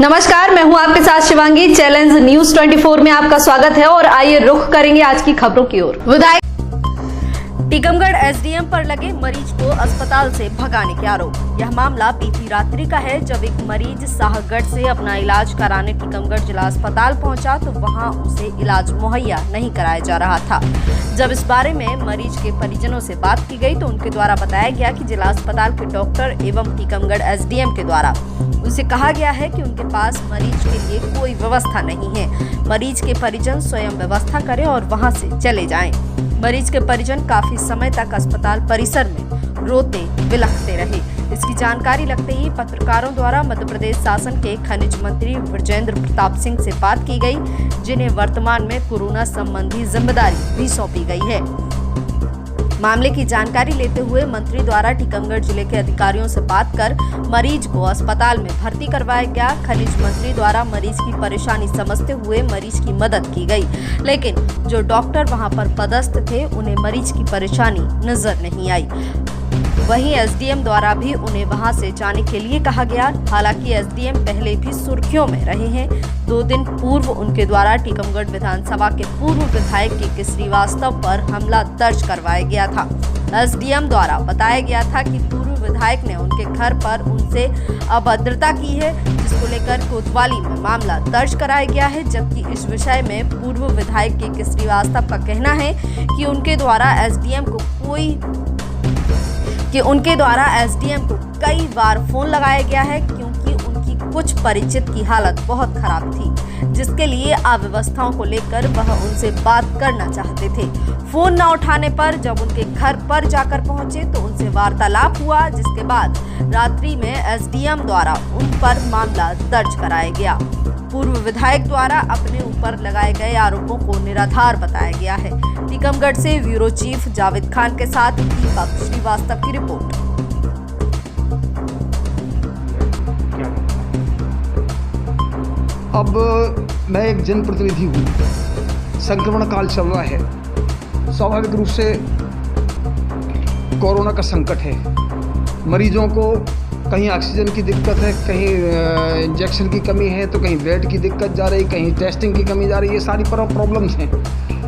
नमस्कार, मैं हूं आपके साथ शिवांगी। चैलेंज न्यूज 24 में आपका स्वागत है और आइए रुख करेंगे आज की खबरों की ओर। विधायक टीकमगढ़ एसडीएम पर लगे मरीज को अस्पताल से भगाने के आरोप। यह मामला बीती रात्रि का है, जब एक मरीज शाहगढ़ से अपना इलाज कराने टीकमगढ़ जिला अस्पताल पहुंचा तो वहां उसे इलाज मुहैया नहीं कराया जा रहा था। जब इस बारे में मरीज के परिजनों से बात की गई तो उनके द्वारा बताया गया कि जिला अस्पताल के डॉक्टर एवं टीकमगढ़ एसडीएम के द्वारा उसे कहा गया है कि उनके पास मरीज के लिए कोई व्यवस्था नहीं है। मरीज के परिजन स्वयं व्यवस्था करें और वहां से चले जाएं। मरीज के परिजन काफी समय तक अस्पताल परिसर में रोते बिलखते रहे। इसकी जानकारी लगते ही पत्रकारों द्वारा मध्य प्रदेश शासन के खनिज मंत्री विजेंद्र प्रताप सिंह से बात की गई, जिन्हें वर्तमान में कोरोना संबंधी जिम्मेदारी भी सौंपी गई है। मामले की जानकारी लेते हुए मंत्री द्वारा टीकमगढ़ जिले के अधिकारियों से बात कर मरीज को अस्पताल में भर्ती करवाया गया। खनिज मंत्री द्वारा मरीज की परेशानी समझते हुए मरीज की मदद की गई, लेकिन जो डॉक्टर वहां पर पदस्थ थे उन्हें मरीज की परेशानी नजर नहीं आई। वहीं एसडीएम द्वारा भी उन्हें वहां से जाने के लिए कहा गया। हालांकि एसडीएम पहले भी सुर्खियों में रहे हैं। 2 दिन पूर्व उनके द्वारा टीकमगढ़ विधानसभा के पूर्व विधायक के श्रीवास्तव पर हमला दर्ज करवाया गया था। एसडीएम द्वारा बताया गया था कि पूर्व विधायक ने उनके घर पर उनसे अभद्रता की है, जिसको लेकर कोतवाली में मामला दर्ज कराया गया है। जबकि इस विषय में पूर्व विधायक के श्रीवास्तव का कहना है कि उनके द्वारा एसडीएम को कई बार फोन लगाया गया है, क्योंकि उनकी कुछ परिचित की हालत बहुत खराब थी, जिसके लिए अव्यवस्थाओं को लेकर वह उनसे बात करना चाहते थे। फोन न उठाने पर जब उनके घर पर जाकर पहुंचे तो उनसे वार्तालाप हुआ, जिसके बाद रात्रि में एसडीएम द्वारा उन पर मामला दर्ज कराया गया। पूर्व विधायक द्वारा अपने ऊपर लगाए गए आरोपों को निराधार बताया गया है। टीकमगढ़ से ब्यूरो चीफ जावेद खान के साथ दीपक श्रीवास्तव की रिपोर्ट। अब मैं एक जनप्रतिनिधि हूँ, संक्रमण काल चल रहा है। स्वाभाविक रूप से कोरोना का संकट है। मरीजों को कहीं ऑक्सीजन की दिक्कत है, कहीं इंजेक्शन की कमी है, तो कहीं बेड की दिक्कत जा रही, कहीं टेस्टिंग की कमी जा रही। ये सारी प्रॉब्लम्स हैं।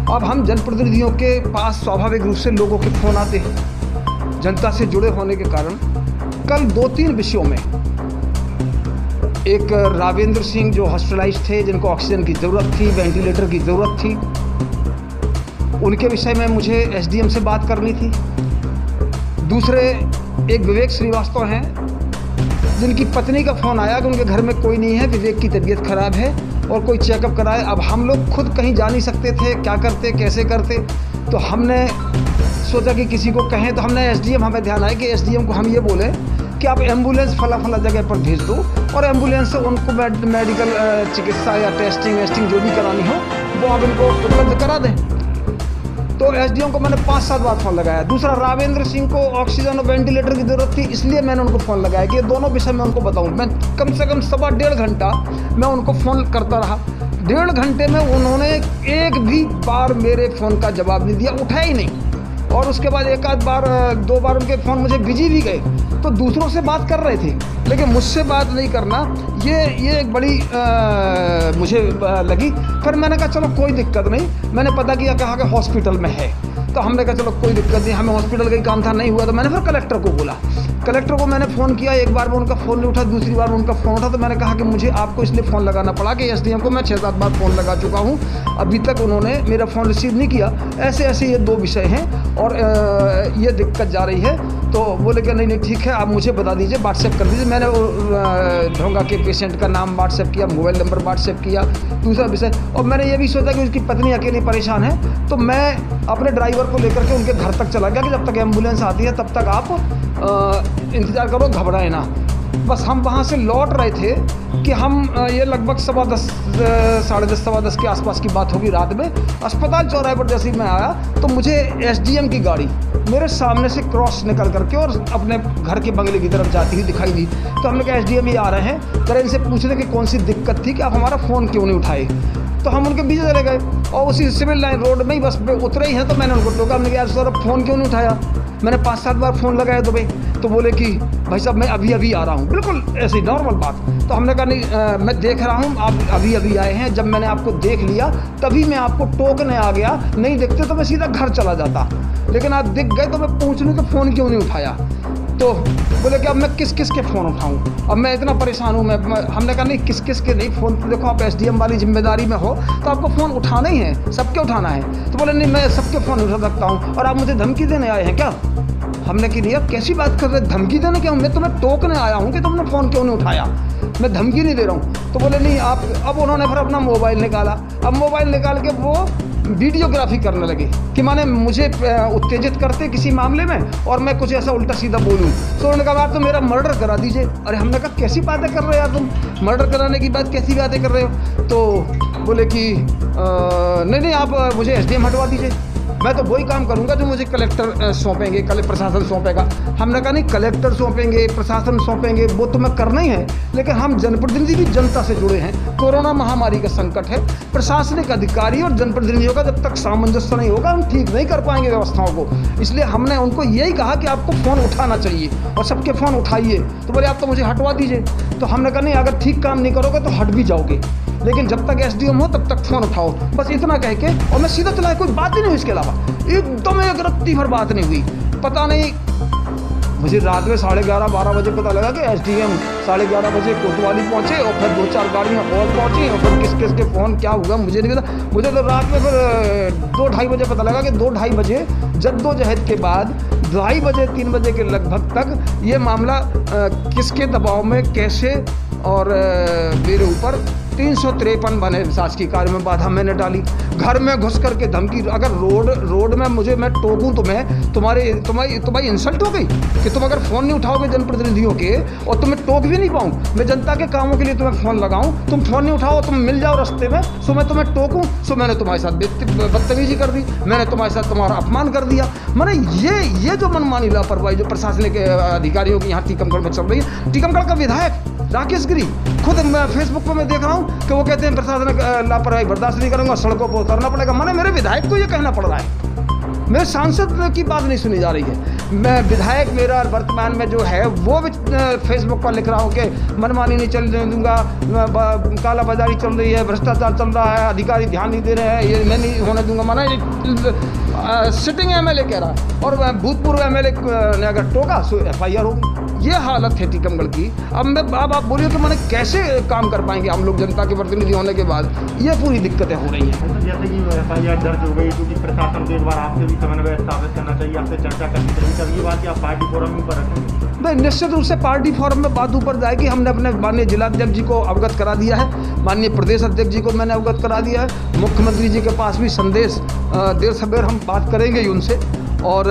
अब हम जनप्रतिनिधियों के पास स्वाभाविक रूप से लोगों के फ़ोन आते हैं। जनता से जुड़े होने के कारण कल 2-3 विषयों में, एक रावेंद्र सिंह जो हॉस्पिटलाइज थे, जिनको ऑक्सीजन की ज़रूरत थी, वेंटिलेटर की ज़रूरत थी, उनके विषय में मुझे एसडीएम से बात करनी थी। दूसरे एक विवेक श्रीवास्तव हैं, जिनकी पत्नी का फ़ोन आया कि उनके घर में कोई नहीं है, विवेक की तबीयत ख़राब है और कोई चेकअप कराए। अब हम लोग खुद कहीं जा नहीं सकते थे, क्या करते कैसे करते, तो हमने सोचा कि किसी को कहें। तो हमने एसडीएम, हमें ध्यान आया कि एसडीएम को हम ये बोले कि आप एम्बुलेंस फला जगह पर भेज दो और एम्बुलेंस से उनको मेडिकल चिकित्सा या टेस्टिंग वेस्टिंग जो भी करानी हो वो आप इनको उपलब्ध करा दें। तो एसडीएम को मैंने 5-7 बार फ़ोन लगाया। दूसरा, रावेंद्र सिंह को ऑक्सीजन और वेंटिलेटर की ज़रूरत थी, इसलिए मैंने उनको फ़ोन लगाया कि ये दोनों विषय मैं उनको बताऊं। मैं कम से कम 1.5 घंटा मैं उनको फ़ोन करता रहा। 1.5 घंटे में उन्होंने एक भी बार मेरे फ़ोन का जवाब नहीं दिया, उठाया ही नहीं। और उसके बाद 1-2 बार उनके फ़ोन मुझे बिजी भी गए, तो दूसरों से बात कर रहे थे, लेकिन मुझसे बात नहीं करना, ये एक बड़ी मुझे लगी। फिर मैंने कहा चलो कोई दिक्कत नहीं। मैंने पता किया, कहा कि हॉस्पिटल में है, तो हमने कहा चलो कोई दिक्कत नहीं, हमें हॉस्पिटल का ही काम था, नहीं हुआ तो मैंने फिर कलेक्टर को बोला। कलेक्टर को मैंने फ़ोन किया, एक बार में उनका फ़ोन नहीं उठा, दूसरी बार में उनका फ़ोन उठा, तो मैंने कहा कि मुझे आपको इसलिए फ़ोन लगाना पड़ा कि एसडीएम को मैं 6-7 बार फ़ोन लगा चुका हूँ, अभी तक उन्होंने मेरा फ़ोन रिसीव नहीं किया। ऐसे ये 2 विषय हैं और ये दिक्कत जा रही है। तो बोले कि नहीं ठीक है, आप मुझे बता दीजिए, व्हाट्सएप कर दीजिए। मैंने ढोंगा के पेशेंट का नाम व्हाट्सएप किया, मोबाइल नंबर व्हाट्सएप किया। दूसरा विषय, और मैंने ये भी सोचा कि उसकी पत्नी अकेली परेशान है, तो मैं अपने ड्राइवर को लेकर के उनके घर तक चला गया कि जब तक एम्बुलेंस आती है तब तक आप इंतज़ार करो, घबराए ना। बस हम वहाँ से लौट रहे थे कि हम ये लगभग 10:15 10:30 के आसपास की बात होगी। रात में अस्पताल चौराहे पर जैसे ही मैं आया तो मुझे एसडीएम की गाड़ी मेरे सामने से क्रॉस निकल करके और अपने घर के बंगले की तरफ जाती हुई दिखाई दी। तो हमने कहा एसडीएम ये आ रहे हैं, जरा इनसे पूछने की कौन सी दिक्कत थी कि आप हमारा फ़ोन क्यों नहीं उठाए। तो हम उनके पीछे चले गए और उसी सिविल लाइन रोड में ही बस पे उतरे ही हैं। तो मैंने उनको टोका, हमने कहा यार सर फ़ोन क्यों नहीं उठाया। मैंने 5-7 बार फ़ोन लगाया तो बोले कि भाई साहब मैं अभी आ रहा हूँ, बिल्कुल ऐसी नॉर्मल बात। तो हमने कहा नहीं मैं देख रहा हूँ, आप अभी आए हैं, जब मैंने आपको देख लिया तभी मैं आपको टोकने आ गया, नहीं देखते तो मैं सीधा घर चला जाता, लेकिन आप दिख गए तो मैं पूछ लूँ तो फ़ोन क्यों नहीं उठाया। तो बोले कि अब मैं किस के फ़ोन उठाऊं, अब मैं इतना परेशान हूं। हमने कहा नहीं किस के नहीं फ़ोन, देखो आप एसडीएम वाली जिम्मेदारी में हो तो आपको फ़ोन उठाना ही है, सबके उठाना है। तो बोले नहीं मैं सबके फ़ोन उठा सकता हूं और आप मुझे धमकी देने आए हैं क्या। हमने कि नहीं अब कैसी बात कर रहे, धमकी देने क्या, मैं तुम्हें टोकने आया हूँ कि तुमने फ़ोन क्यों नहीं उठाया, मैं धमकी नहीं दे रहा हूँ। तो बोले नहीं आप, अब उन्होंने फिर अपना मोबाइल निकाला, अब मोबाइल निकाल के वो वीडियोग्राफी करने लगे कि माने मुझे उत्तेजित करते किसी मामले में और मैं कुछ ऐसा उल्टा सीधा बोलूं। तो उन्होंने कहा आप तो मेरा मर्डर करा दीजिए। अरे हमने कहा कैसी बातें कर रहे हो यार, तुम मर्डर कराने की बात कैसी बातें कर रहे हो। तो बोले कि नहीं आप मुझे एसडीएम हटवा दीजिए, मैं तो वही काम करूंगा जो मुझे कलेक्टर सौंपेंगे, प्रशासन सौंपेगा। हमने कहा नहीं कलेक्टर सौंपेंगे, प्रशासन सौंपेंगे, वो तो मैं करना ही है, लेकिन हम जनप्रतिनिधि भी जनता से जुड़े हैं, कोरोना महामारी का संकट है, प्रशासनिक अधिकारी और जनप्रतिनिधियों का जब तक सामंजस्य नहीं होगा हम ठीक नहीं कर पाएंगे व्यवस्थाओं को। इसलिए हमने उनको यही कहा कि आपको फ़ोन उठाना चाहिए और सबके फ़ोन उठाइए। तो बोले आप तो मुझे हटवा दीजिए। तो हमने कहा नहीं अगर ठीक काम नहीं करोगे तो हट भी जाओगे, लेकिन जब तक एसडीएम हो तब तक फ़ोन उठाओ, बस इतना कह के और मैं सीधा चला, कोई बात ही नहीं हुई इसके अलावा, एकदम एक रत्ती भर बात नहीं हुई। पता नहीं मुझे रात में 11:30-12 बजे पता लगा कि एसडीएम 11:30 बजे कोतवाली पहुँचे और फिर 2-4 गाड़ियाँ और पहुँची और फिर किस के फ़ोन क्या हुआ मुझे नहीं पता। मुझे तो रात में फिर 2-2:30 बजे पता लगा कि 2-2:30 बजे जद्दोजहद के बाद 2:30 बजे 3 बजे के लगभग तक ये मामला किसके दबाव में कैसे और मेरे ऊपर 353 बने शासकीय कार्य में बाधा मैंने डाली, घर में घुस करके धमकी। अगर रोड में मैं टोकूं तो मैं तुम्हारी इंसल्ट हो गई कि तुम अगर फ़ोन नहीं उठाओगे जनप्रतिनिधियों के और तुम्हें टोक भी नहीं पाऊँ, मैं जनता के कामों के लिए तुम्हें फ़ोन लगाऊं, तुम फ़ोन नहीं उठाओ, तुम मिल जाओ रास्ते में, सो मैं तुम्हें टोकूं, सो मैंने तुम्हारे साथ बदतमीजी कर दी, मैंने तुम्हारे साथ तुम्हारा अपमान कर दिया। मैंने ये जो मनमानी लापरवाही जो प्रशासनिक अधिकारियों की यहाँ टीकमगढ़ में चल रही है। टीकमगढ़ का विधायक राकेश गिरी खुद फेसबुक पर मैं देख रहा हूँ कि वो कहते हैं प्रशासनिक लापरवाही बर्दाश्त नहीं करूँगा, सड़कों पर उतरना पड़ेगा। मैंने मेरे विधायक को ये कहना पड़ रहा है, मेरे सांसद की बात नहीं सुनी जा रही है। मैं विधायक मेरा वर्तमान में जो है वो भी फेसबुक पर लिख रहा हूँ कि मनमानी नहीं चलने दूंगा, काला बाजारी चल रही है, भ्रष्टाचार चल रहा है, अधिकारी ध्यान नहीं दे रहे हैं, ये मैं नहीं होने दूंगा। माना सिटिंग एमएलए कह रहा है और भूतपूर्व एमएलए ने अगर टोका सो एफआईआर होगी। ये हालत है टीकमगढ़ की। अब आप बोलिए कि मैंने कैसे काम कर पाएंगे हम लोग जनता के प्रतिनिधि होने के बाद, ये पूरी दिक्कतें हो रही हैं। जैसे कि एफआईआर दर्ज हो गई, क्योंकि प्रशासन को एक बार आपसे भी समन्वय स्थापित करना चाहिए, आपसे चर्चा करनी चाहिए, तब ये बात आप पार्टी फोरम पर रखेंगे। नहीं, निश्चित रूप से पार्टी फोरम में बात ऊपर जाएगी। हमने अपने माननीय जिलाध्यक्ष जी को अवगत करा दिया है, माननीय प्रदेश अध्यक्ष जी को मैंने अवगत करा दिया है, मुख्यमंत्री जी के पास भी संदेश देर सवेर हम बात करेंगे ही उनसे। और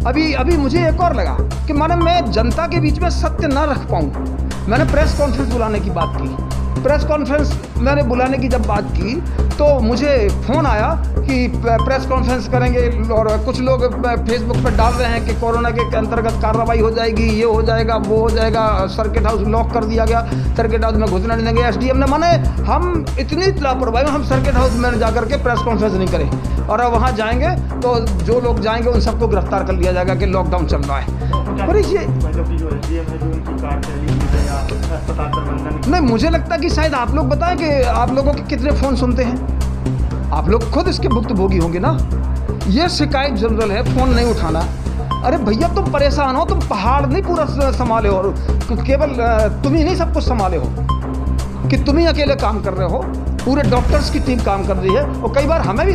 अभी मुझे एक और लगा कि माने मैं जनता के बीच में सत्य ना रख पाऊँ। मैंने प्रेस कॉन्फ्रेंस बुलाने की बात की, प्रेस कॉन्फ्रेंस मैंने बुलाने की जब बात की तो मुझे फ़ोन आया कि प्रेस कॉन्फ्रेंस करेंगे और कुछ लोग फेसबुक पर डाल रहे हैं कि कोरोना के अंतर्गत कार्रवाई हो जाएगी, ये हो जाएगा, वो हो जाएगा, सर्किट हाउस लॉक कर दिया गया, सर्किट हाउस में घुसने नहीं देंगे। एसडीएम ने माने हम इतनी लापरवाही में हम सर्किट हाउस में जाकर के प्रेस कॉन्फ्रेंस नहीं करें और अब वहाँ जाएंगे तो जो लोग जाएंगे उन सबको गिरफ्तार कर लिया जाएगा कि लॉकडाउन चल रहा है। पर ये नहीं, मुझे लगता है कि शायद आप लोग बताएं कि आप लोगों के कितने फ़ोन सुनते हैं, आप लोग खुद इसके भुक्तभोगी होंगे ना। ये शिकायत जनरल है, फ़ोन नहीं उठाना। अरे भैया तुम परेशान हो, तुम पहाड़ नहीं पूरा संभाले हो, केवल तुम ही नहीं सब कुछ संभाले हो कि तुम ही अकेले काम कर रहे हो, पूरे डॉक्टर्स की टीम काम कर रही है। और कई बार हमें भी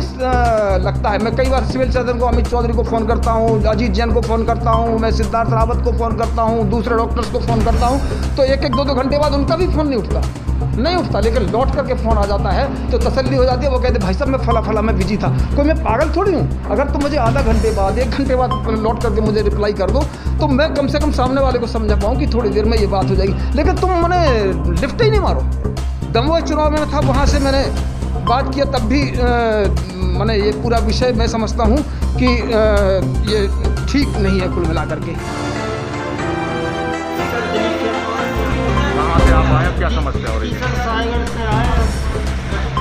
लगता है, मैं कई बार सिविल सर्जन को अमित चौधरी को फ़ोन करता हूँ, अजीत जैन को फ़ोन करता हूँ, मैं सिद्धार्थ रावत को फ़ोन करता हूँ, दूसरे डॉक्टर्स को फ़ोन करता हूँ, तो 1-2 घंटे बाद उनका भी फ़ोन नहीं उठता, लेकिन लौट करके फ़ोन आ जाता है तो तसल्ली हो जाती है। वो कहते भाई साहब मैं फला मैं बिजी था। कोई मैं पागल थोड़ी हूँ, अगर तुम मुझे आधा घंटे बाद 1 घंटे बाद लौट करके मुझे रिप्लाई कर दो तो मैं कम से कम सामने वाले को समझा पाऊँ कि थोड़ी देर में ये बात हो जाएगी। लेकिन तुम मैंने लिफ्ट ही नहीं मारो। दमोह चुनाव में था, वहाँ से मैंने बात किया, तब भी मैंने ये पूरा विषय मैं समझता हूँ कि ये ठीक नहीं है कुल मिला करके। कहाँ से आप आए, क्या समस्या हो रही है? सागर से आए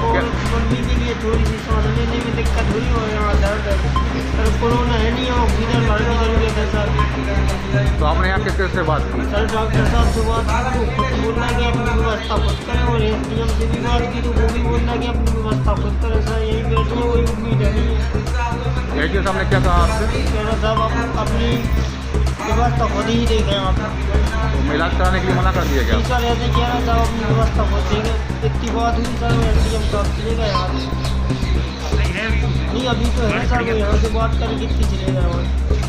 और आपने यहाँ किस से बात की? सर डॉक्टर साहब से बात की तो खुद बोलना है कि अपनी व्यवस्था खुद करें, और एसडीएम से भी बात की तो वो भी बोलना है कि अपनी व्यवस्था खुद करें। सर यही बैठे हैं, कोई उम्मीद नहीं है। एसडीएम साहब ने क्या कहा आपसे? कह रहे साहब आप अपनी व्यवस्था खुद ही देखें आप। तो इलाज कराने के लिए मना कर दिया गया? ठीक सर, ऐसे कह रहे साहब अपनी व्यवस्था खुद देखें। इतनी बात हुई सर, एसडीएम साहब चले गए यार। नहीं अभी तो है सर, वो यहाँ से बात करके कितनी चले गए।